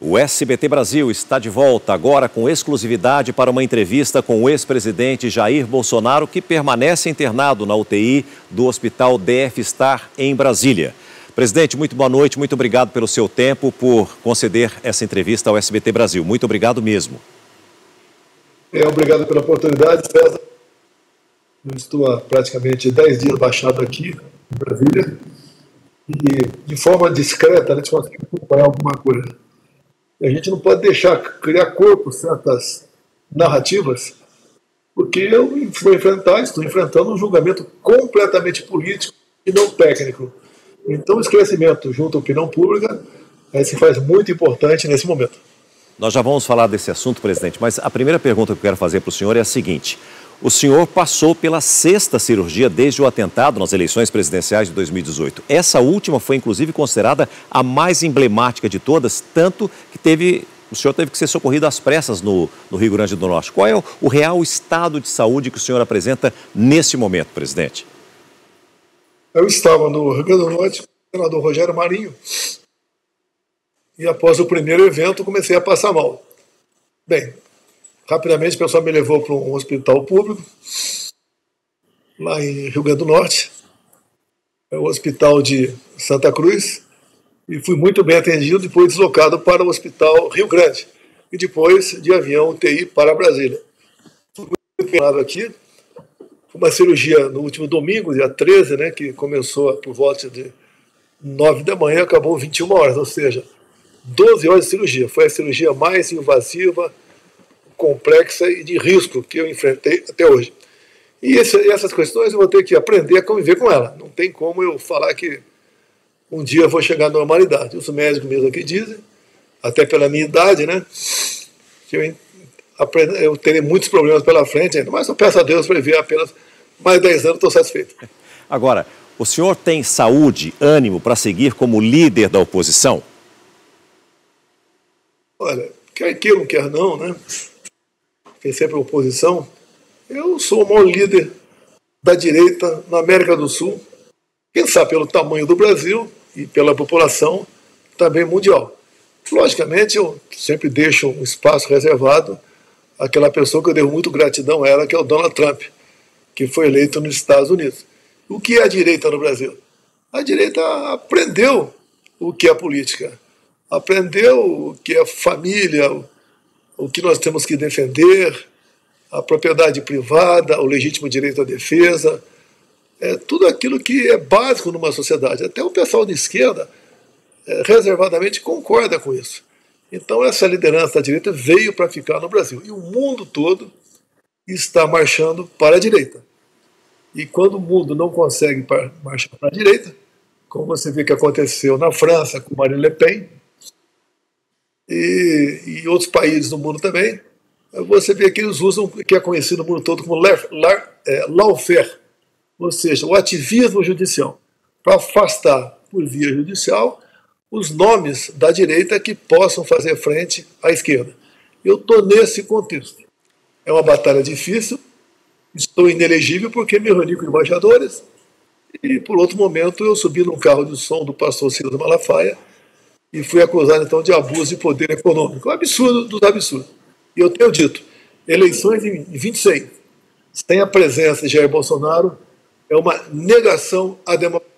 O SBT Brasil está de volta agora com exclusividade para uma entrevista com o ex-presidente Jair Bolsonaro, que permanece internado na UTI do Hospital DF Star em Brasília. Presidente, muito boa noite, muito obrigado pelo seu tempo, por conceder essa entrevista ao SBT Brasil. Muito obrigado mesmo. Obrigado pela oportunidade, César. Eu estou há praticamente 10 dias baixado aqui em Brasília e, de forma discreta, a gente consegue acompanhar alguma coisa. A gente não pode deixar criar corpo certas narrativas, porque eu estou enfrentando um julgamento completamente político e não técnico. Então, o esclarecimento junto à opinião pública se faz muito importante nesse momento. Nós já vamos falar desse assunto, presidente, mas a primeira pergunta que eu quero fazer para o senhor é a seguinte. O senhor passou pela 6ª cirurgia desde o atentado nas eleições presidenciais de 2018. Essa última foi, inclusive, considerada a mais emblemática de todas, tanto que o senhor teve que ser socorrido às pressas no Rio Grande do Norte. Qual é o real estado de saúde que o senhor apresenta nesse momento, presidente? Eu estava no Rio Grande do Norte com o senador Rogério Marinho e, após o primeiro evento, comecei a passar mal. Bem, rapidamente o pessoal me levou para um hospital público, lá em Rio Grande do Norte, o hospital de Santa Cruz, e fui muito bem atendido, depois deslocado para o hospital Rio Grande, e depois de avião UTI para Brasília. Fui muito bem aqui, foi uma cirurgia no último domingo, dia 13, que começou por volta de 9 da manhã, acabou 21 horas, ou seja, 12 horas de cirurgia. Foi a cirurgia mais invasiva, complexa e de risco que eu enfrentei até hoje. E essas questões eu vou ter que aprender a conviver com ela. Não tem como eu falar que um dia eu vou chegar à normalidade. Os médicos mesmo aqui dizem, até pela minha idade, que eu terei muitos problemas pela frente ainda, mas eu peço a Deus para viver apenas mais 10 anos, estou satisfeito. Agora, o senhor tem saúde, ânimo para seguir como líder da oposição? Olha, quer queira ou quer não, quem sempre é oposição, eu sou o maior líder da direita na América do Sul, quem sabe pelo tamanho do Brasil e pela população também mundial. Logicamente, eu sempre deixo um espaço reservado àquela pessoa que eu devo muito gratidão a ela, que é o Donald Trump, que foi eleito nos Estados Unidos. O que é a direita no Brasil? A direita aprendeu o que é política, aprendeu o que é família, o que nós temos que defender, a propriedade privada, o legítimo direito à defesa, tudo aquilo que é básico numa sociedade. Até o pessoal de esquerda reservadamente concorda com isso. Então essa liderança da direita veio para ficar no Brasil. E o mundo todo está marchando para a direita. E quando o mundo não consegue marchar para a direita, como você vê que aconteceu na França com Marine Le Pen, e outros países do mundo também, você vê que eles usam o que é conhecido no mundo todo como lawfare, ou seja, o ativismo judicial, para afastar por via judicial os nomes da direita que possam fazer frente à esquerda. Eu estou nesse contexto. É uma batalha difícil, estou inelegível porque me reuni com embaixadores e, por outro momento, eu subi num carro de som do pastor Silas Malafaia e fui acusado, então, de abuso de poder econômico. Um absurdo dos absurdos. E eu tenho dito, eleições em 26, sem a presença de Jair Bolsonaro, é uma negação à democracia.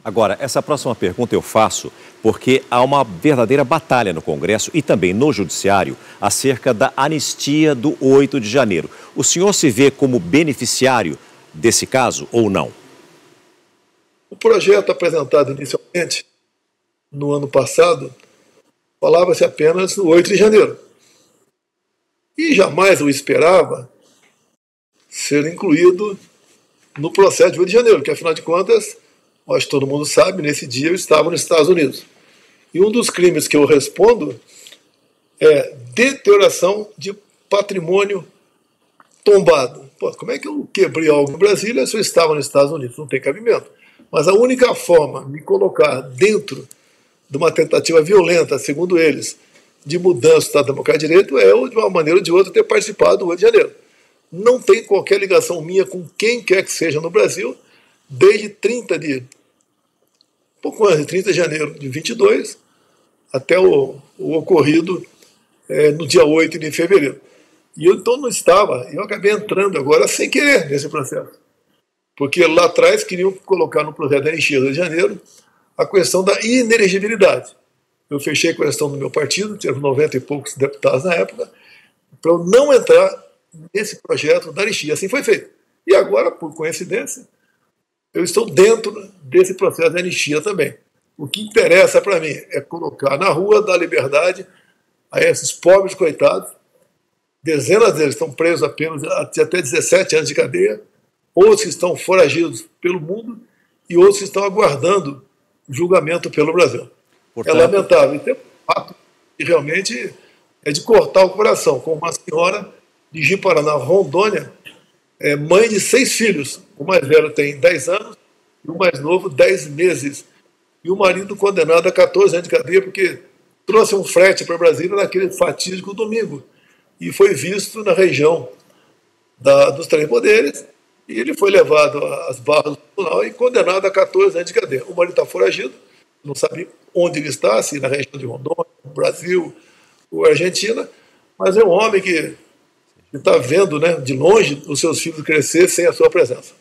Agora, essa próxima pergunta eu faço porque há uma verdadeira batalha no Congresso e também no Judiciário acerca da anistia do 8 de janeiro. O senhor se vê como beneficiário desse caso ou não? O projeto apresentado inicialmente no ano passado, falava-se apenas no 8 de janeiro. E jamais eu esperava ser incluído no processo de 8 de janeiro, porque, afinal de contas, acho que todo mundo sabe, nesse dia eu estava nos Estados Unidos. E um dos crimes que eu respondo é deterioração de patrimônio tombado. Pô, como é que eu quebrei algo em Brasília se eu estava nos Estados Unidos? Não tem cabimento. Mas a única forma de me colocar dentro de uma tentativa violenta, segundo eles, de mudança do Estado Democrático de Direito, eu, de uma maneira ou de outra, ter participado do 8 de janeiro. Não tem qualquer ligação minha com quem quer que seja no Brasil, desde pouco antes de 30 de janeiro de 22, até o ocorrido no dia 8 de fevereiro. E eu então não estava, eu acabei entrando agora sem querer nesse processo. Porque lá atrás queriam colocar no projeto da anistia do Rio de Janeiro a questão da inelegibilidade. Eu fechei a questão do meu partido, tinha 90 e poucos deputados na época, para eu não entrar nesse projeto da anistia. Assim foi feito. E agora, por coincidência, eu estou dentro desse processo de anistia também. O que interessa para mim é colocar na rua, dar liberdade a esses pobres coitados. Dezenas deles estão presos apenas até 17 anos de cadeia, outros que estão foragidos pelo mundo e outros que estão aguardando julgamento pelo Brasil. Portanto, é lamentável. E tem um fato que realmente é de cortar o coração, com uma senhora de Ji-Paraná, Rondônia, mãe de 6 filhos. O mais velho tem 10 anos e o mais novo 10 meses. E o marido condenado a 14 anos de cadeia porque trouxe um frete para Brasília naquele fatídico domingo. E foi visto na região dos Três Poderes e ele foi levado às barras do tribunal e condenado a 14 anos de cadeia. O marido está foragido, não sabe onde ele está, se na região de Rondônia, Brasil ou Argentina, mas é um homem que está vendo, né, de longe os seus filhos crescer sem a sua presença.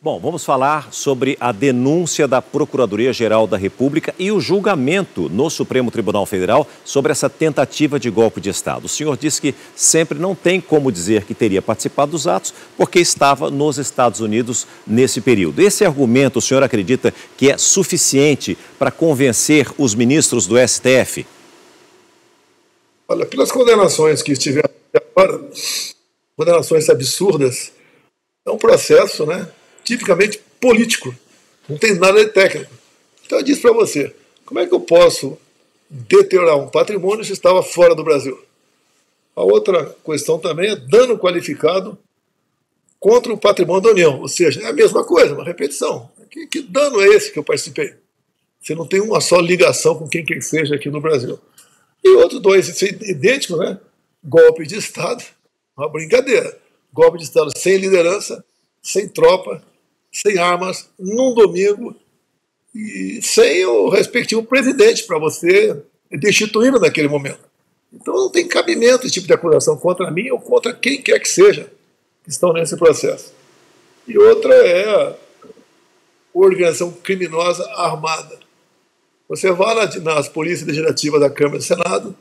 Bom, vamos falar sobre a denúncia da Procuradoria-Geral da República e o julgamento no Supremo Tribunal Federal sobre essa tentativa de golpe de Estado. O senhor disse que sempre não tem como dizer que teria participado dos atos porque estava nos Estados Unidos nesse período. Esse argumento, o senhor acredita que é suficiente para convencer os ministros do STF? Olha, pelas condenações que estiveram agora, condenações absurdas, é um processo, né, tipicamente político, não tem nada de técnico. Então eu disse para você, como é que eu posso deteriorar um patrimônio se estava fora do Brasil? A outra questão também é dano qualificado contra o patrimônio da União, ou seja, é a mesma coisa, uma repetição. Que dano é esse que eu participei? Você não tem uma só ligação com quem quer que seja aqui no Brasil. E outros dois idênticos, né? Golpe de Estado, uma brincadeira. Golpe de Estado sem liderança, sem tropa, sem armas, num domingo e sem o respectivo presidente para você destituí-lo naquele momento. Então não tem cabimento esse tipo de acusação contra mim ou contra quem quer que seja que estão nesse processo. E outra é a organização criminosa armada. Você vai nas polícias legislativas da Câmara e do Senado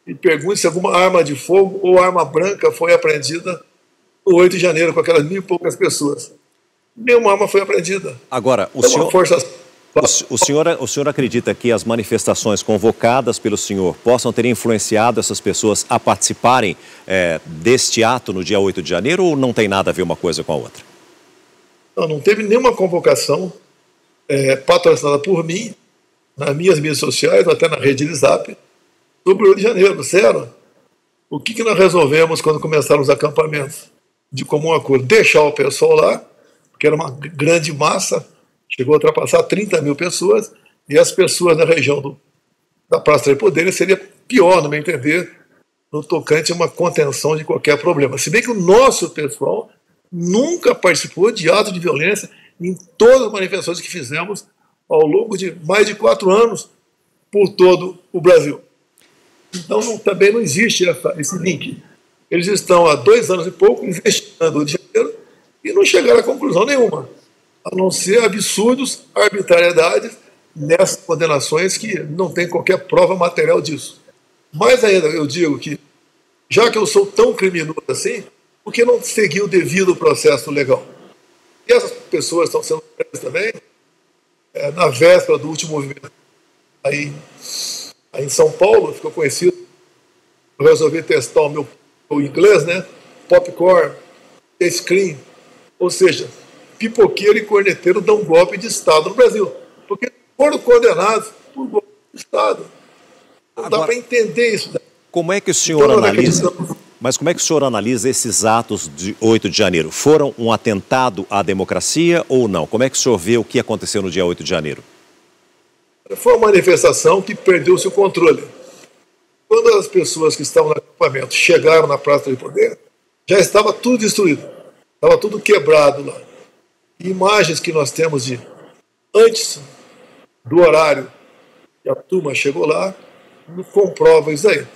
e pergunte se alguma arma de fogo ou arma branca foi apreendida no 8 de janeiro com aquelas 1.000 e poucas pessoas. Nenhuma arma foi apreendida. Agora, o senhor acredita que as manifestações convocadas pelo senhor possam ter influenciado essas pessoas a participarem deste ato no dia 8 de janeiro ou não tem nada a ver uma coisa com a outra? Não teve nenhuma convocação patrocinada por mim, nas minhas mídias sociais, ou até na rede de Zap, sobre o Rio de Janeiro, zero. O que nós resolvemos quando começaram os acampamentos? De comum acordo, deixar o pessoal lá, porque era uma grande massa, chegou a ultrapassar 30.000 pessoas, e as pessoas na região da Praça Três Poderes seria pior, no meu entender, no tocante a uma contenção de qualquer problema. Se bem que o nosso pessoal nunca participou de atos de violência em todas as manifestações que fizemos ao longo de mais de 4 anos por todo o Brasil. Então também não existe esse link. Eles estão há 2 anos e pouco investigando o Rio de Janeiro e não chegaram a conclusão nenhuma, a não ser absurdos, arbitrariedades nessas condenações que não tem qualquer prova material disso. Mais ainda, eu digo que, já que eu sou tão criminoso assim, por que não seguir o devido processo legal? E essas pessoas estão sendo presas também, na véspera do último movimento aí em São Paulo, ficou conhecido, eu resolvi testar o meu inglês, né? Popcorn, screen, ou seja, pipoqueiro e corneteiro dão golpe de Estado no Brasil, porque foram condenados por golpe de Estado. Não dá para entender isso. Como é que o senhor analisa? Mas como é que o senhor analisa esses atos de 8 de janeiro? Foram um atentado à democracia ou não? Como é que o senhor vê o que aconteceu no dia 8 de janeiro? Foi uma manifestação que perdeu seu controle. Quando as pessoas que estavam no acampamento chegaram na Praça do Poder, já estava tudo destruído. Estava tudo quebrado lá. Imagens que nós temos de antes do horário E a turma chegou lá e comprova isso aí.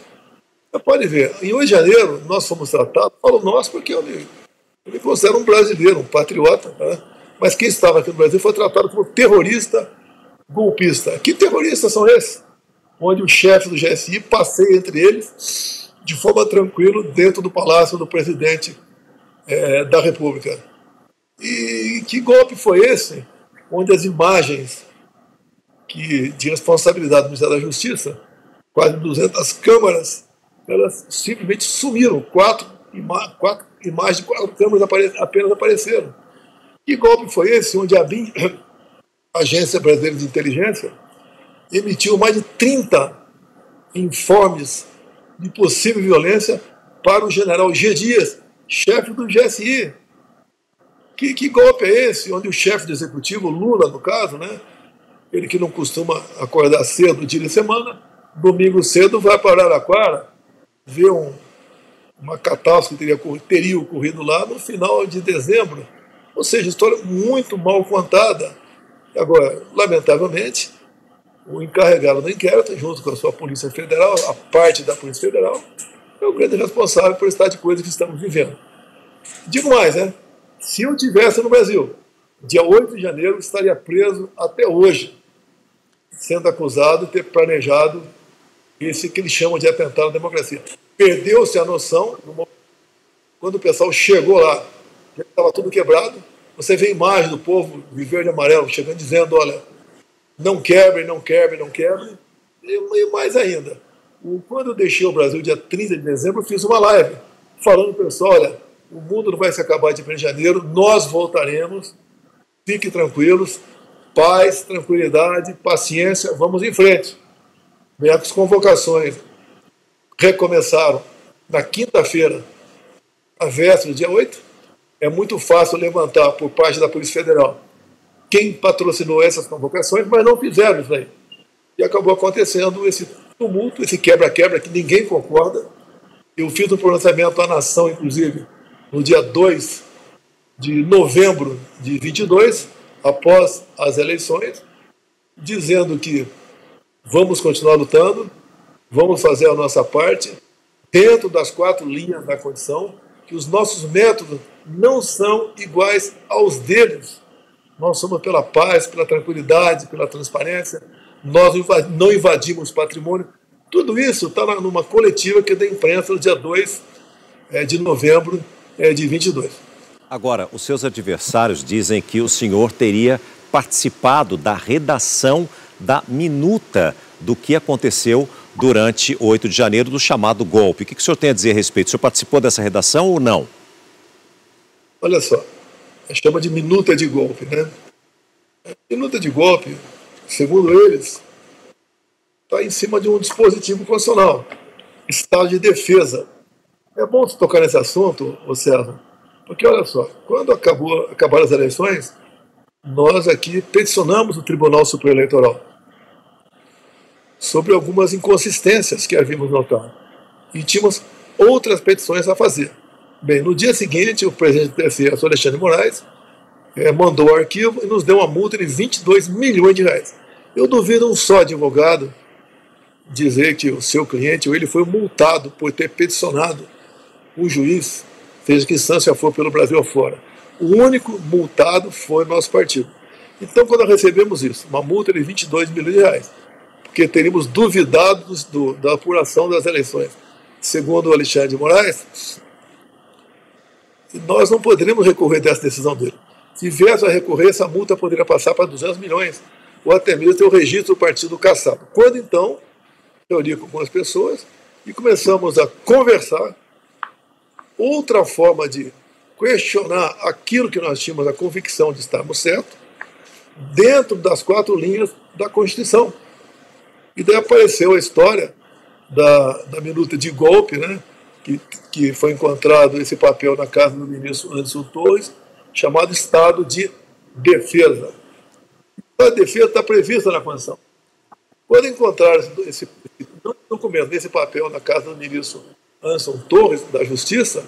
Você pode ver, em 8 de janeiro nós fomos tratados, falo nós porque eu me considero um brasileiro, um patriota, né? Mas quem estava aqui no Brasil foi tratado como terrorista golpista. Que terroristas são esses? Onde o chefe do GSI passeia entre eles de forma tranquila dentro do palácio do presidente da República. E que golpe foi esse? Onde as imagens de responsabilidade do Ministério da Justiça, quase 200 câmaras, elas simplesmente sumiram. Quatro imagens de 4 câmaras apenas apareceram. Que golpe foi esse? Onde a BIM, Agência Brasileira de Inteligência, emitiu mais de 30 informes de possível violência para o general G. Dias, chefe do GSI. Que golpe é esse? Onde o chefe do executivo, Lula, no caso, né, ele que não costuma acordar cedo dia de semana, domingo cedo vai para Araraquara ver uma catástrofe que teria ocorrido lá no final de dezembro. Ou seja, história muito mal contada. Agora, lamentavelmente, o encarregado do inquérito, junto com a sua Polícia Federal, a parte da Polícia Federal, é o grande responsável por esse estado de coisa que estamos vivendo. Digo mais, né? Se eu estivesse no Brasil, dia 8 de janeiro, estaria preso até hoje, sendo acusado de ter planejado esse que eles chamam de atentado à democracia. Perdeu-se a noção, quando o pessoal chegou lá, já estava tudo quebrado, você vê a imagem do povo de verde e amarelo chegando dizendo, olha, não quebre, não quebre, não quebre, e mais ainda. Quando eu deixei o Brasil, dia 30 de dezembro, eu fiz uma live, falando para o pessoal, olha, o mundo não vai se acabar de 1 de janeiro, nós voltaremos, fiquem tranquilos, paz, tranquilidade, paciência, vamos em frente. As convocações recomeçaram na quinta-feira, a véspera do dia 8. É muito fácil levantar por parte da Polícia Federal quem patrocinou essas convocações, mas não fizeram isso aí. E acabou acontecendo esse tumulto, esse quebra-quebra que ninguém concorda. Eu fiz um pronunciamento à nação, inclusive, no dia 2 de novembro de 22, após as eleições, dizendo que vamos continuar lutando, vamos fazer a nossa parte, dentro das 4 linhas da condição, que os nossos métodos não são iguais aos deles. Nós somos pela paz, pela tranquilidade, pela transparência, nós não invadimos patrimônio. Tudo isso está numa coletiva que é da imprensa no dia 2 de novembro de 22. Agora, os seus adversários dizem que o senhor teria participado da redação da minuta do que aconteceu durante 8 de janeiro, do chamado golpe. O que o senhor tem a dizer a respeito? O senhor participou dessa redação ou não? Olha só, chama de minuta de golpe, né? Minuta de golpe, segundo eles, está em cima de um dispositivo constitucional, estado de defesa. É bom você tocar nesse assunto, César, porque olha só, quando acabaram as eleições, nós aqui peticionamos o Tribunal Superior Eleitoral sobre algumas inconsistências que havíamos notado. E tínhamos outras petições a fazer. Bem, no dia seguinte, o presidente do TSE, Alexandre de Moraes, mandou o arquivo e nos deu uma multa de 22 milhões de reais. Eu duvido um só advogado dizer que o seu cliente ou ele foi multado por ter peticionado o juiz, seja que instância for pelo Brasil afora. O único multado foi o nosso partido. Então, quando nós recebemos isso, uma multa de 22 milhões de reais, porque teríamos duvidado da apuração das eleições, segundo o Alexandre de Moraes, nós não poderíamos recorrer dessa decisão dele. Se viesse a recorrer, essa multa poderia passar para 200 milhões, ou até mesmo ter o registro do partido cassado. Quando então, reuni com algumas pessoas e começamos a conversar, outra forma de questionar aquilo que nós tínhamos a convicção de estarmos certos, dentro das 4 linhas da Constituição. E daí apareceu a história da minuta de golpe, né? Que foi encontrado esse papel na casa do ministro Anderson Torres, chamado Estado de Defesa. A defesa está prevista na Constituição. Quando encontraram esse documento, esse papel na casa do ministro Anderson Torres, da Justiça,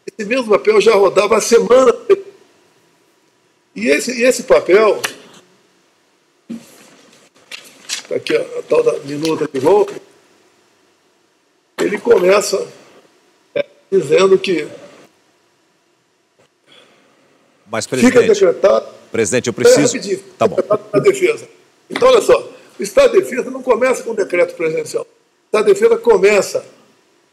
esse mesmo papel já rodava há semana. E esse papel aqui a tal da minuta de golpe, ele começa dizendo que mas, presidente, fica decretado... Presidente, eu preciso... Rapidinho, tá bom. a defesa. Então, olha só, o estado de defesa não começa com decreto presidencial. O estado de defesa começa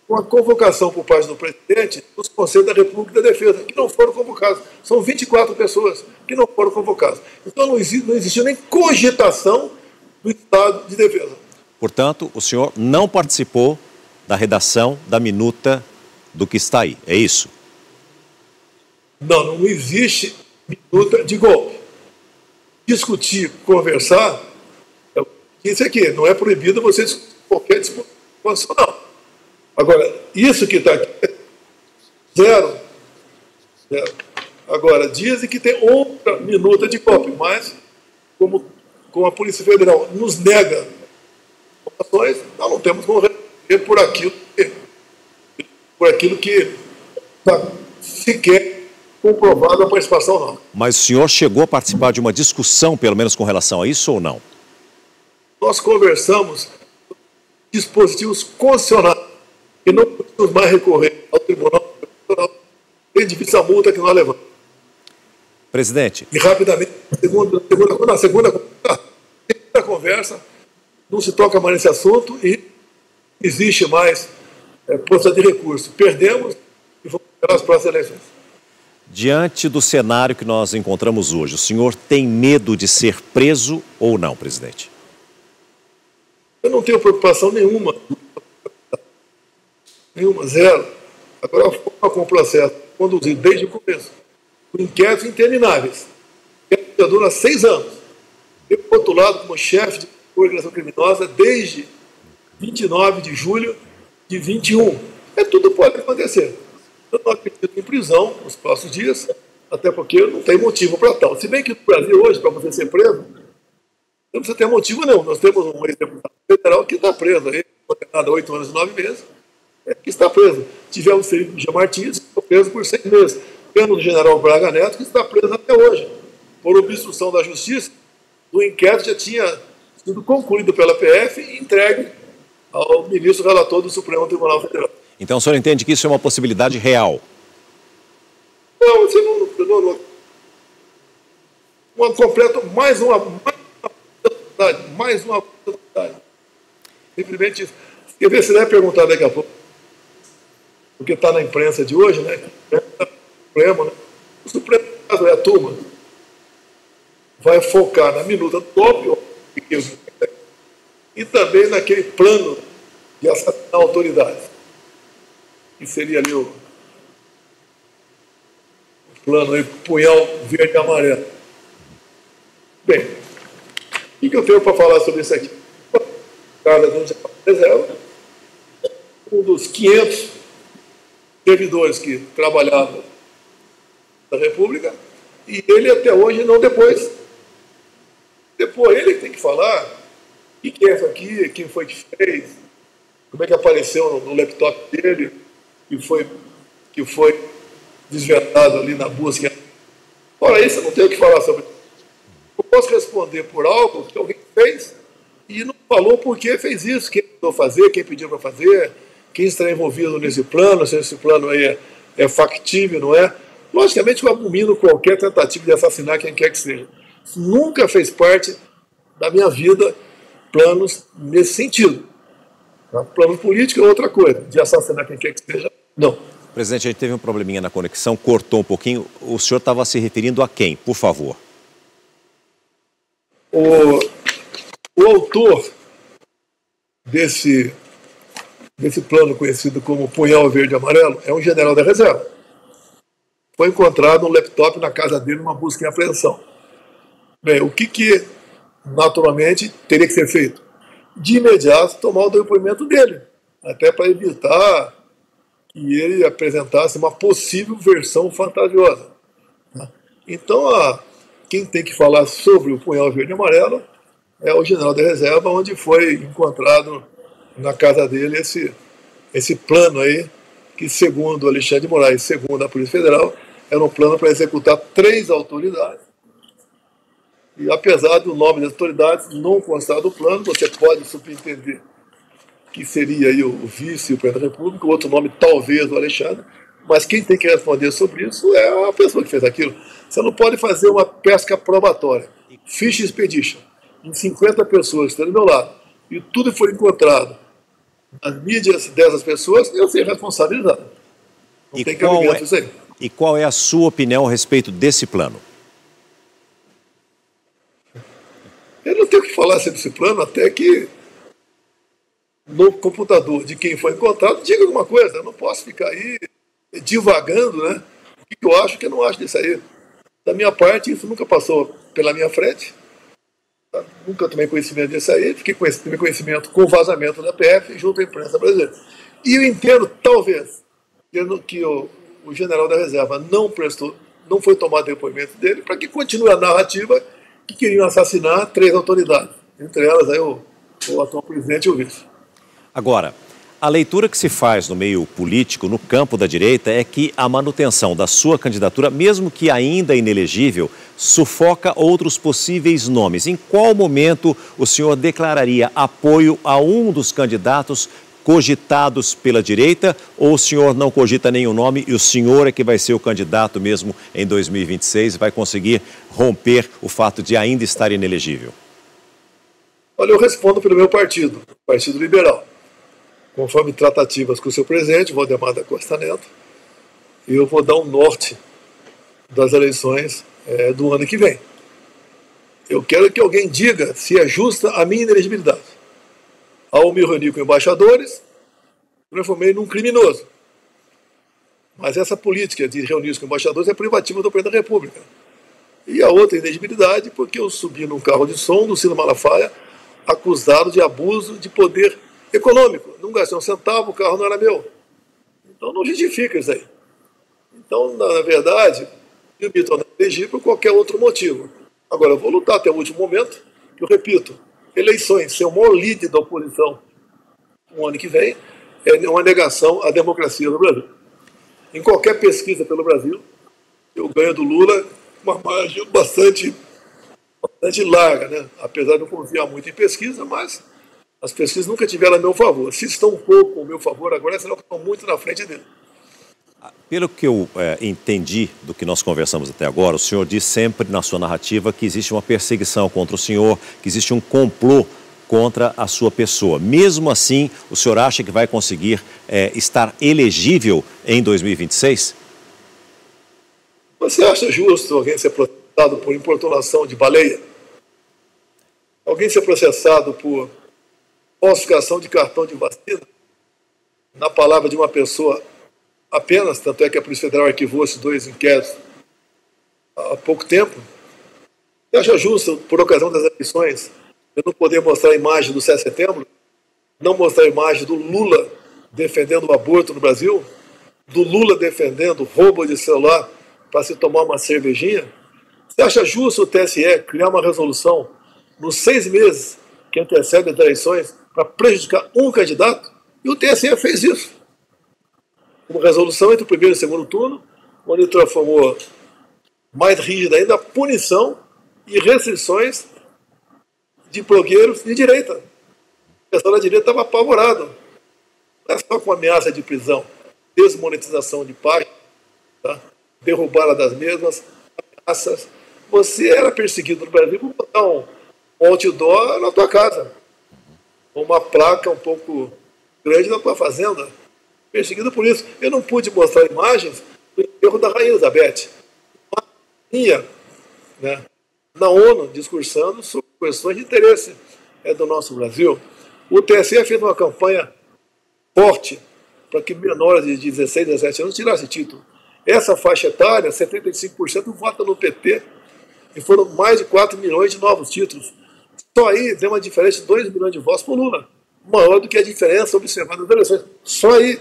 com a convocação por parte do presidente dos Conselhos da República da Defesa, que não foram convocados. São 24 pessoas que não foram convocadas. Então não existiu nem cogitação do estado de defesa. Portanto, o senhor não participou da redação da minuta do que está aí, é isso? Não existe minuta de golpe. Discutir, conversar, isso aqui, não é proibido você discutir qualquer disposição, não. Agora, isso que está aqui, zero. Agora, dizem que tem outra minuta de golpe, mas, como a Polícia Federal nos nega informações, nós não temos como responder por aquilo que está sequer comprovado a participação, não. Mas o senhor chegou a participar de uma discussão, pelo menos com relação a isso, ou não? Nós conversamos dispositivos constitucionais e não podemos mais recorrer ao Tribunal Constitucional em a multa que nós levamos. Presidente. E rapidamente, na segunda conversa, não se toca mais nesse assunto e existe mais força de recurso. Perdemos e vamos esperar as próximas eleições. Diante do cenário que nós encontramos hoje, o senhor tem medo de ser preso ou não, presidente? Eu não tenho preocupação nenhuma, zero. Agora, a forma como o processo conduzido desde o começo, por inquéritos intermináveis, que já dura 6 anos. Eu, por outro lado, como chefe de organização criminosa, desde 29 de julho de 21. Tudo pode acontecer. Eu não acredito em prisão nos próximos dias, até porque não tem motivo para tal. Se bem que no Brasil hoje, para você ser preso, não precisa ter motivo nenhum. Nós temos um ex-deputado federal que está preso, aí, condenado a 8 anos e 9 meses, que está preso. Tivemos o Felipe Jean Martins, que foi preso por 6 meses. Temos o general Braga Neto, que está preso até hoje, por obstrução da justiça. O inquérito já tinha sido concluído pela PF e entregue ao ministro relator do Supremo Tribunal Federal. Então o senhor entende que isso é uma possibilidade real? Não, você não mais uma possibilidade. Simplesmente isso. Quer ver, você vai perguntar daqui a pouco, porque está na imprensa de hoje, né? O Supremo, caso é a turma, vai focar na minuta do golpe e também naquele plano de assassinar autoridades, que seria ali o plano aí, punhal verde e amarelo. Bem, o que eu tenho para falar sobre isso aqui? Um dos 500 servidores que trabalhavam na República, e ele até hoje não depois. Depois ele tem que falar o que é isso aqui, quem foi que fez, como é que apareceu no laptop dele, que foi desvendado ali na busca. Ora, isso eu não tenho o que falar sobre isso. Eu posso responder por algo que alguém fez e não falou por que fez isso, quem mandou fazer, quem pediu para fazer, quem está envolvido nesse plano, se esse plano aí é factível, não é? Logicamente eu abomino qualquer tentativa de assassinar quem quer que seja. Isso nunca fez parte da minha vida, planos nesse sentido. Tá? Plano político é outra coisa, de assassinar quem quer que seja, não. Presidente, a gente teve um probleminha na conexão, cortou um pouquinho. O senhor estava se referindo a quem, por favor? O autor desse plano conhecido como Punhal Verde e Amarelo é um general da reserva. Foi encontrado um laptop na casa dele numa busca e apreensão. Bem, o que naturalmente teria que ser feito? De imediato tomar o depoimento dele, até para evitar que ele apresentasse uma possível versão fantasiosa. Então, quem tem que falar sobre o Punhal Verde e Amarelo é o general da reserva, onde foi encontrado na casa dele esse plano aí, que segundo Alexandre de Moraes, segundo a Polícia Federal, era um plano para executar 3 autoridades E apesar do nome das autoridades não constar do plano, você pode subentender que seria aí o vice e o presidente da República, o outro nome talvez o Alexandre, mas quem tem que responder sobre isso é a pessoa que fez aquilo. Você não pode fazer uma pesca probatória, fish expedition, em 50 pessoas que estão do meu lado, e tudo for encontrado nas mídias dessas pessoas, eu ser responsabilizado. Não tem cabimento isso aí. E qual é a sua opinião a respeito desse plano? Eu não tenho o que falar sobre esse plano até que no computador de quem foi encontrado diga alguma coisa. Eu não posso ficar aí divagando, né? O que eu acho, o que eu não acho disso aí. Da minha parte, isso nunca passou pela minha frente. Tá? Nunca tomei conhecimento disso aí. Tomei conhecimento com o vazamento da PF junto à imprensa brasileira. E eu entendo, talvez, que o general da reserva não foi tomado depoimento dele, para que continue a narrativa que queriam assassinar 3 autoridades, entre elas aí o atual presidente e o vice. Agora, a leitura que se faz no meio político, no campo da direita, é que a manutenção da sua candidatura, mesmo que ainda inelegível, sufoca outros possíveis nomes. Em qual momento o senhor declararia apoio a um dos candidatos cogitados pela direita, ou o senhor não cogita nenhum nome e o senhor é que vai ser o candidato mesmo em 2026 e vai conseguir romper o fato de ainda estar inelegível? Olha, eu respondo pelo meu partido, Partido Liberal. Conforme tratativas com o seu presidente, Valdemar da Costa Neto, eu vou dar um norte das eleições do ano que vem. Eu quero que alguém diga se é justa a minha inelegibilidade. Ao me reunir com embaixadores, eu transformei num criminoso. Mas essa política de reunir com embaixadores é privativa do presidente da República. E a outra inelegibilidade, porque eu subi num carro de som do Ciro Malafaia, acusado de abuso de poder econômico. Não gastei um centavo, o carro não era meu. Então não justifica isso aí. Então, na verdade, eu me tornei elegível por qualquer outro motivo. Agora, eu vou lutar até o último momento, que eu repito, eleições, ser o maior líder da oposição no ano que vem, é uma negação à democracia no Brasil. Em qualquer pesquisa pelo Brasil, eu ganho do Lula uma margem bastante larga, né? Apesar de não confiar muito em pesquisa, mas as pesquisas nunca tiveram a meu favor. Se estão um pouco ao meu favor agora, será que estão muito na frente dele. Pelo que eu entendi do que nós conversamos até agora, o senhor diz sempre na sua narrativa que existe uma perseguição contra o senhor, que existe um complô contra a sua pessoa. Mesmo assim, o senhor acha que vai conseguir estar elegível em 2026? Você acha justo alguém ser processado por importunação de baleia? Alguém ser processado por falsificação de cartão de vacina? Na palavra de uma pessoa apenas, tanto é que a Polícia Federal arquivou esses 2 inquéritos há pouco tempo. Você acha justo, por ocasião das eleições, eu não poder mostrar a imagem do 7 de setembro, não mostrar a imagem do Lula defendendo o aborto no Brasil, do Lula defendendo roubo de celular para se tomar uma cervejinha? Você acha justo o TSE criar uma resolução nos 6 meses que antecedem as eleições para prejudicar um candidato? E o TSE fez isso. Uma resolução entre o primeiro e o segundo turno, onde transformou mais rígida ainda a punição e restrições de blogueiros de direita. O pessoal da direita estava apavorado. Não é só com ameaça de prisão, desmonetização de páginas, tá? Derrubada das mesmas, ameaças. Você era perseguido no Brasil por botar um outdoor na tua casa, uma placa um pouco grande na tua fazenda. Perseguido por isso. Eu não pude mostrar imagens do enterro da Rainha Elizabeth. Uma rainha, né, na ONU discursando sobre questões de interesse do nosso Brasil. O TSE fez uma campanha forte para que menores de 16, 17 anos tirassem título. Essa faixa etária, 75% vota no PT e foram mais de 4 milhões de novos títulos. Só aí deu uma diferença de 2 milhões de votos para o Lula, maior do que a diferença observada nas eleições. Só aí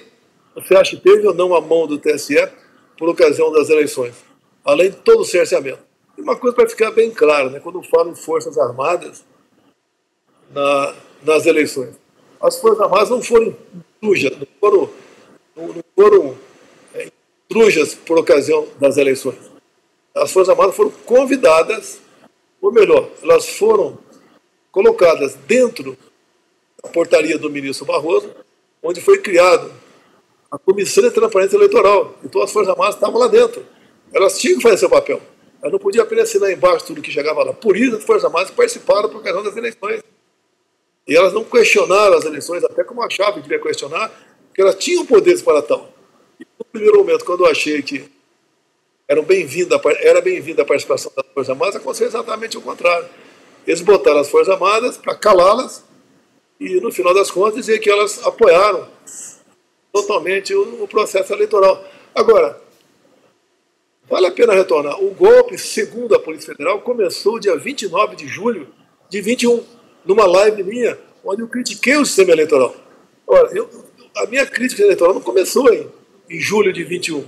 você acha que teve ou não a mão do TSE por ocasião das eleições, além de todo o cerceamento. E uma coisa para ficar bem clara, né, quando falo em Forças Armadas nas eleições, as Forças Armadas não foram intrujas, não foram intrujas por ocasião das eleições. As Forças Armadas foram convidadas ou melhor, elas foram colocadas dentro da portaria do ministro Barroso, onde foi criado a Comissão de Transparência Eleitoral. Então as Forças Armadas estavam lá dentro. Elas tinham que fazer seu papel. Elas não podiam apenas assinar embaixo tudo que chegava lá. Por isso as Forças Armadas participaram por causa das eleições. E elas não questionaram as eleições, até como achavam que devia questionar, porque elas tinham poderes para tal. E no primeiro momento, quando eu achei que era bem-vinda a participação das Forças Armadas, aconteceu exatamente o contrário. Eles botaram as Forças Armadas para calá-las e, no final das contas, dizer que elas apoiaram totalmente o processo eleitoral. Agora, vale a pena retornar. O golpe, segundo a Polícia Federal, começou dia 29 de julho de 21, numa live minha, onde eu critiquei o sistema eleitoral. Ora, a minha crítica eleitoral não começou em julho de 21.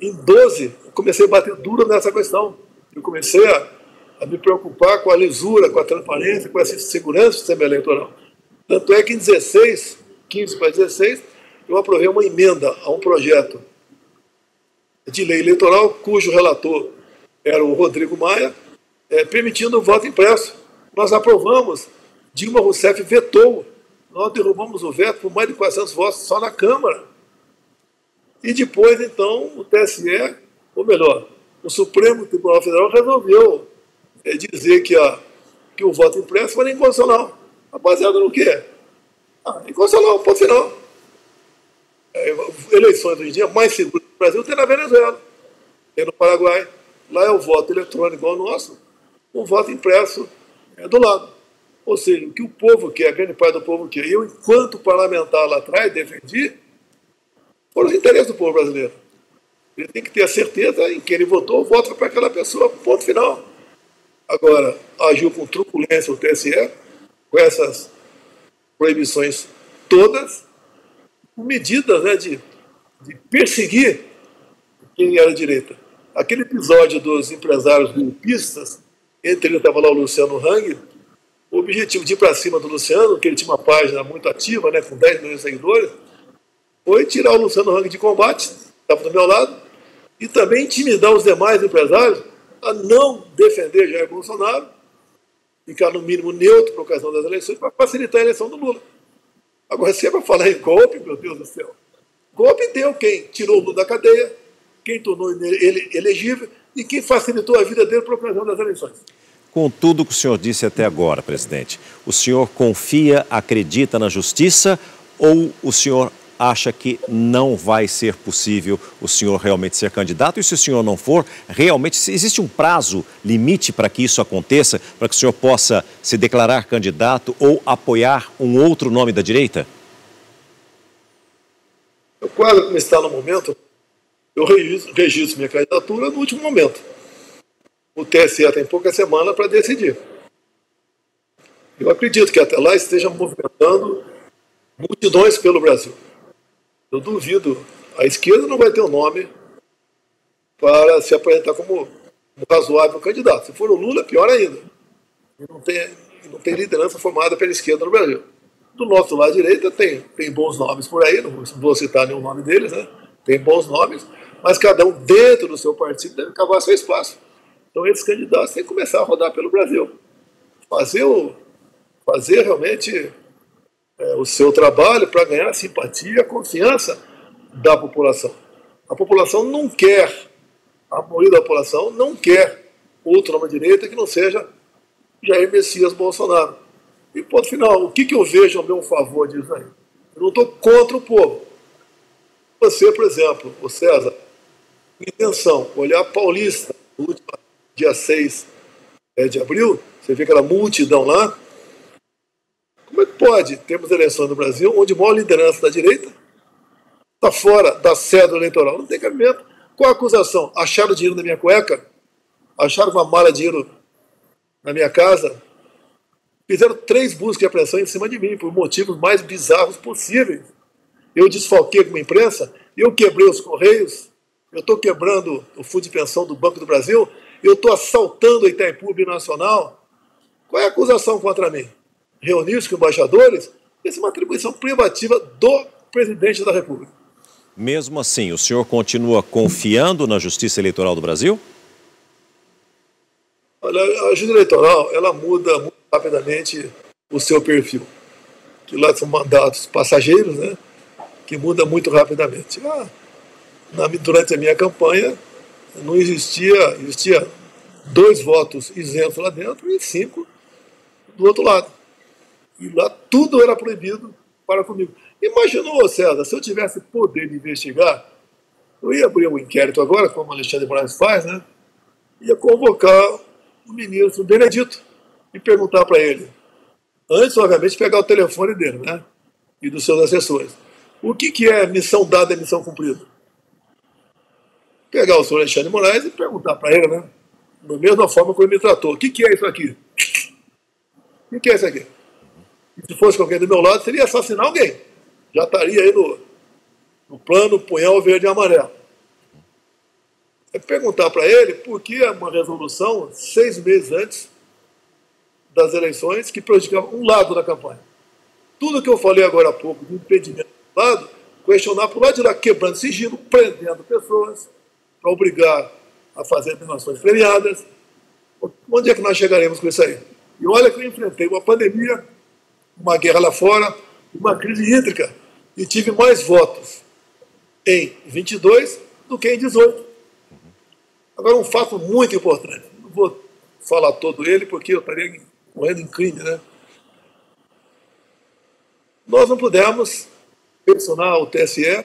Em 12, eu comecei a bater duro nessa questão. Eu comecei a me preocupar com a lisura, com a transparência, com essa segurança do sistema eleitoral. Tanto é que em 16, 15 para 16, eu aprovei uma emenda a um projeto de lei eleitoral, cujo relator era o Rodrigo Maia, permitindo o voto impresso. Nós aprovamos, Dilma Rousseff vetou, nós derrubamos o veto por mais de 400 votos só na Câmara. E depois, então, o TSE, ou melhor, o Supremo Tribunal Federal resolveu dizer que o voto impresso era inconstitucional. Baseado no quê? Inconstitucional, ponto final. Eleições hoje em dia mais seguras do Brasil tem na Venezuela, tem no Paraguai. Lá é o voto eletrônico igual ao nosso, o voto impresso do lado. Ou seja, o que o povo quer, a grande parte do povo quer. E eu, enquanto parlamentar lá atrás, defendi foram os interesses do povo brasileiro. Ele tem que ter a certeza em que ele votou, o voto foi para aquela pessoa, ponto final. Agora, agiu com truculência o TSE, com essas proibições todas, com medidas de perseguir quem era direita. Aquele episódio dos empresários golpistas, entre eles estava lá o Luciano Hang, o objetivo de ir para cima do Luciano, que ele tinha uma página muito ativa, com 10 milhões de seguidores, foi tirar o Luciano Hang de combate, estava do meu lado, e também intimidar os demais empresários a não defender Jair Bolsonaro, ficar no mínimo neutro por ocasião das eleições, para facilitar a eleição do Lula. Agora, se é para falar em golpe, meu Deus do céu, golpe deu quem tirou o Lula da cadeia, quem tornou ele elegível e quem facilitou a vida dele por ocasião das eleições. Com tudo que o senhor disse até agora, presidente, o senhor confia, acredita na justiça ou o senhor acha que não vai ser possível o senhor realmente ser candidato? E se o senhor não for, realmente existe um prazo limite para que isso aconteça, para que o senhor possa se declarar candidato ou apoiar um outro nome da direita? Eu quase como está no momento, eu registro minha candidatura no último momento. O TSE tem poucas semanas para decidir. Eu acredito que até lá esteja movimentando multidões pelo Brasil. Eu duvido, a esquerda não vai ter um nome para se apresentar como um razoável candidato. Se for o Lula, pior ainda. Não tem liderança formada pela esquerda no Brasil. Do nosso lado direita tem bons nomes por aí, não vou citar nenhum nome deles, tem bons nomes, mas cada um dentro do seu partido deve cavar seu espaço. Então esses candidatos têm que começar a rodar pelo Brasil. Fazer realmente o seu trabalho para ganhar a simpatia e a confiança da população. A população não quer, a maioria da população não quer outro nome à direita que não seja Jair Messias Bolsonaro. E ponto final, o que eu vejo a meu favor disso aí? Eu não estou contra o povo. Você, por exemplo, o César, intenção, olhar Paulista, no último dia 6 de abril, você vê aquela multidão lá. Como é que pode termos eleições no Brasil onde a maior liderança da direita está fora da cédula eleitoral? Não tem cabimento. Qual a acusação? Acharam dinheiro na minha cueca? Acharam uma mala de dinheiro na minha casa? Fizeram 3 buscas de apreensão em cima de mim, por motivos mais bizarros possíveis. Eu desfalquei com a imprensa, eu quebrei os Correios, eu estou quebrando o fundo de pensão do Banco do Brasil, eu estou assaltando a Itaipu Binacional. Qual é a acusação contra mim? Reunir-se com embaixadores? Essa é uma atribuição privativa do presidente da República. Mesmo assim, o senhor continua confiando na Justiça Eleitoral do Brasil? Olha, a justiça eleitoral, ela muda muito rapidamente o seu perfil. Que lá são mandatos passageiros, né? Que muda muito rapidamente. Durante a minha campanha, não existia 2 votos isentos lá dentro e 5 do outro lado. E lá tudo era proibido para comigo. Imaginou, César, se eu tivesse poder de investigar, eu ia abrir um inquérito agora, como o Alexandre de Moraes faz, né? Ia convocar o ministro Benedito e perguntar para ele, antes, obviamente, pegar o telefone dele, né? E dos seus assessores. O que é missão dada e missão cumprida? Pegar o senhor Alexandre de Moraes e perguntar para ele, né? Da mesma forma que ele me tratou. O que é isso aqui? O que é isso aqui? E se fosse com alguém do meu lado, seria assassinar alguém. Já estaria aí no plano punhal verde e amarelo. É perguntar para ele por que uma resolução 6 meses antes das eleições que prejudicava um lado da campanha. Tudo que eu falei agora há pouco de impedimento do lado, questionar por lado de lá, quebrando sigilo, prendendo pessoas, para obrigar a fazer doações premiadas. Onde é que nós chegaremos com isso aí? E olha que eu enfrentei uma pandemia, uma guerra lá fora, uma crise hídrica, e tive mais votos em 22 do que em 18. Agora, um fato muito importante, não vou falar todo ele, porque eu estaria correndo em crime, né? Nós não pudemos pressionar o TSE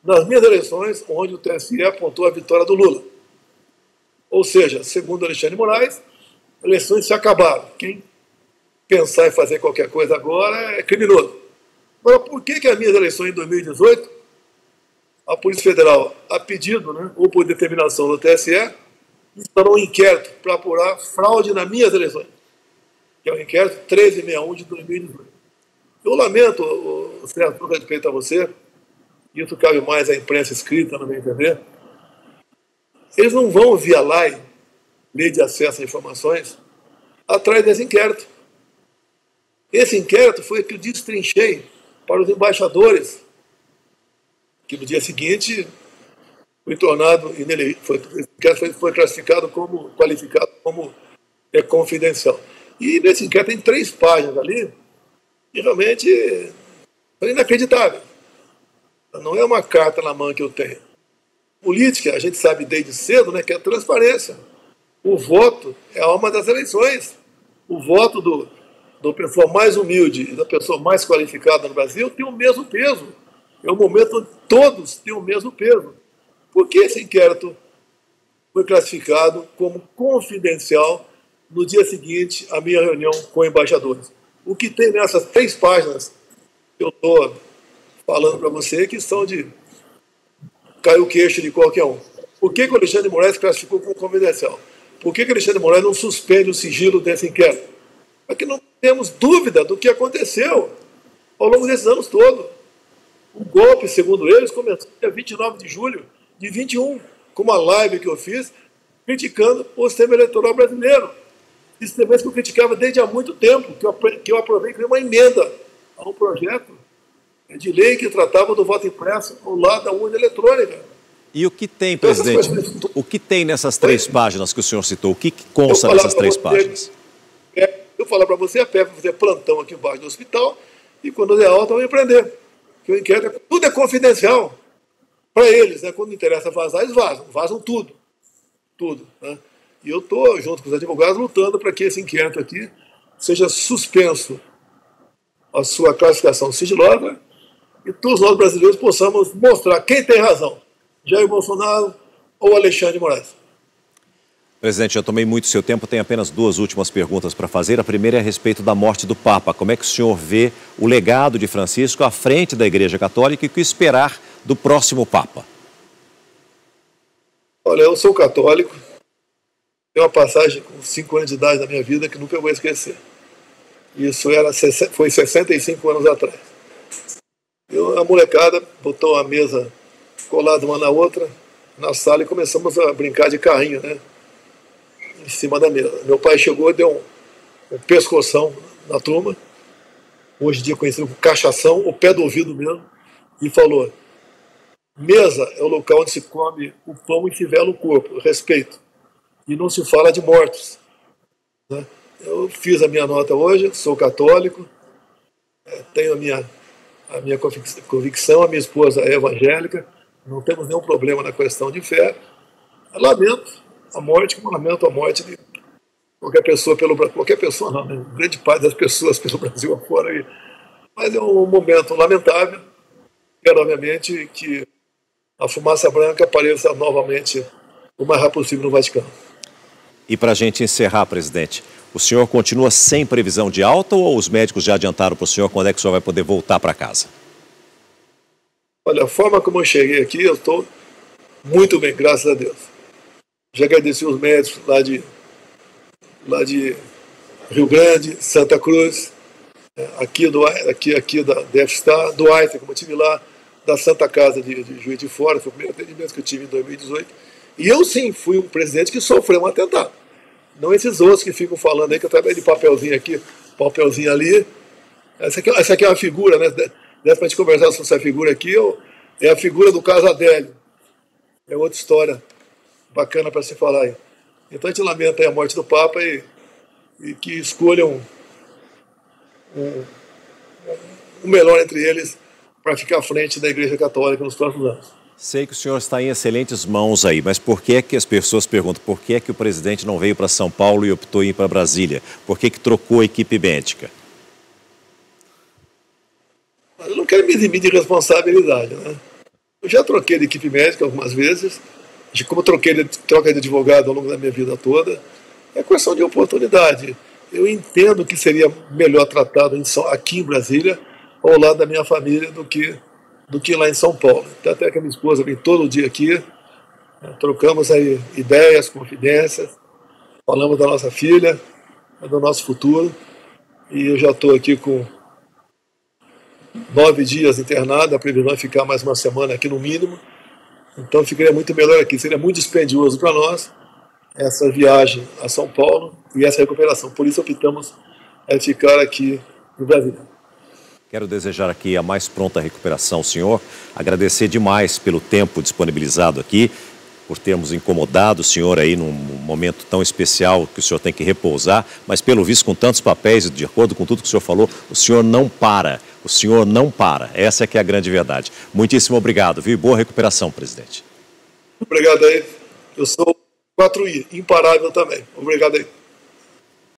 nas minhas eleições, onde o TSE apontou a vitória do Lula. Ou seja, segundo Alexandre de Moraes, as eleições se acabaram. Quem pensar em fazer qualquer coisa agora é criminoso. Agora, por que as minhas eleições em 2018, a Polícia Federal, a pedido, né, ou por determinação do TSE, instalou um inquérito para apurar fraude nas minhas eleições, que é o inquérito 1361 de 2018. Eu lamento, Sérgio, com respeito a você, isso cabe mais à imprensa escrita, no meu entender, eles não vão via lei de acesso a informações, atrás desse inquérito. Esse inquérito foi que eu destrinchei para os embaixadores, que no dia seguinte foi tornado foi classificado como, qualificado como confidencial. E nesse inquérito tem 3 páginas ali, e realmente é inacreditável. Não é uma carta na mão que eu tenho. Política, a gente sabe desde cedo, né, que é a transparência. O voto é a alma das eleições. O voto do pessoa mais humilde e da pessoa mais qualificada no Brasil tem o mesmo peso. É um momento onde todos têm o mesmo peso. Por que esse inquérito foi classificado como confidencial no dia seguinte à minha reunião com embaixadores? O que tem nessas 3 páginas que eu estou falando para você que são de cair o queixo de qualquer um. Por que o Alexandre de Moraes classificou como confidencial? Por que o Alexandre de Moraes não suspende o sigilo desse inquérito? Porque não temos dúvida do que aconteceu ao longo desses anos todos. O golpe, segundo eles, começou dia 29 de julho de 21, com uma live que eu fiz, criticando o sistema eleitoral brasileiro. Sistema que eu criticava desde há muito tempo, que eu aprovei e criei uma emenda a um projeto de lei que tratava do voto impresso ao lado da urna eletrônica. E o que tem, presidente, o que tem nessas 3 páginas que o senhor citou? O que consta nessas 3 páginas? Eu falar para você, a PF vai fazer plantão aqui embaixo do hospital e quando der alta vão me prender. Porque o inquérito, tudo é confidencial para eles, né? Quando interessa vazar, eles vazam tudo. Tudo, né? E eu estou, junto com os advogados, lutando para que esse inquérito aqui seja suspenso a sua classificação sigilosa e todos nós brasileiros possamos mostrar quem tem razão, Jair Bolsonaro ou Alexandre de Moraes. Presidente, já tomei muito seu tempo, tenho apenas 2 últimas perguntas para fazer. A primeira é a respeito da morte do Papa. Como é que o senhor vê o legado de Francisco à frente da Igreja Católica e o que esperar do próximo Papa? Olha, eu sou católico, tem uma passagem com 5 anos de idade da minha vida que nunca vou esquecer. Isso foi 65 anos atrás. A molecada botou a mesa colada uma na outra na sala e começamos a brincar de carrinho, né? Em cima da mesa. Meu pai chegou e deu um pescoção na turma, hoje em dia conhecido como cachação, o pé do ouvido mesmo, e falou: mesa é o local onde se come o pão e fivela o corpo, respeito. E não se fala de mortos. né? Eu fiz a minha nota hoje, sou católico, tenho a minha convicção, a minha esposa é evangélica, não temos nenhum problema na questão de fé. Eu lamento a morte, como lamento a morte de qualquer pessoa, qualquer pessoa não, né? Grande parte das pessoas pelo Brasil afora. Mas é um momento lamentável. Quero, obviamente, que a fumaça branca apareça novamente o mais rápido possível no Vaticano. E para a gente encerrar, presidente, o senhor continua sem previsão de alta ou os médicos já adiantaram para o senhor quando é que o senhor vai poder voltar para casa? Olha, a forma como eu cheguei aqui, eu estou muito bem, graças a Deus. Já agradeci os médicos lá de Rio Grande, Santa Cruz, aqui da DFStar, do Einstein, como eu tive lá, da Santa Casa de Juiz de Fora, foi o primeiro atendimento que eu tive em 2018. E eu sim fui um presidente que sofreu um atentado. Não esses outros que ficam falando aí que eu trabalhei de papelzinho aqui, papelzinho ali. Essa aqui é uma figura, né? Dessa pra gente conversar sobre essa figura aqui, é a figura do caso Adélio. É outra história bacana para se falar aí. Então a gente lamenta aí a morte do Papa e que escolham o melhor entre eles para ficar à frente da Igreja Católica nos próximos anos. Sei que o senhor está em excelentes mãos aí, mas por que é que as pessoas perguntam por que é que o presidente não veio para São Paulo e optou em ir para Brasília? Por que trocou a equipe médica? Eu não quero me eximir de responsabilidade, né? Eu já troquei de equipe médica algumas vezes, como troca de advogado ao longo da minha vida toda, é questão de oportunidade. Eu entendo que seria melhor tratado aqui em Brasília, ao lado da minha família, do que lá em São Paulo. Até que a minha esposa vem todo dia aqui, né, trocamos aí ideias, confidências, falamos da nossa filha, do nosso futuro, e eu já estou aqui com 9 dias internado, a previsão é ficar mais uma semana aqui no mínimo, então ficaria muito melhor aqui, seria muito dispendioso para nós essa viagem a São Paulo e essa recuperação, por isso optamos ficar aqui no Brasil. Quero desejar aqui a mais pronta recuperação ao senhor, agradecer demais pelo tempo disponibilizado aqui, por termos incomodado o senhor aí num momento tão especial que o senhor tem que repousar, mas pelo visto com tantos papéis e de acordo com tudo que o senhor falou, o senhor não para, essa é que é a grande verdade. Muitíssimo obrigado, viu? E boa recuperação, presidente. Obrigado aí, eu sou 4I, imparável também. Obrigado aí.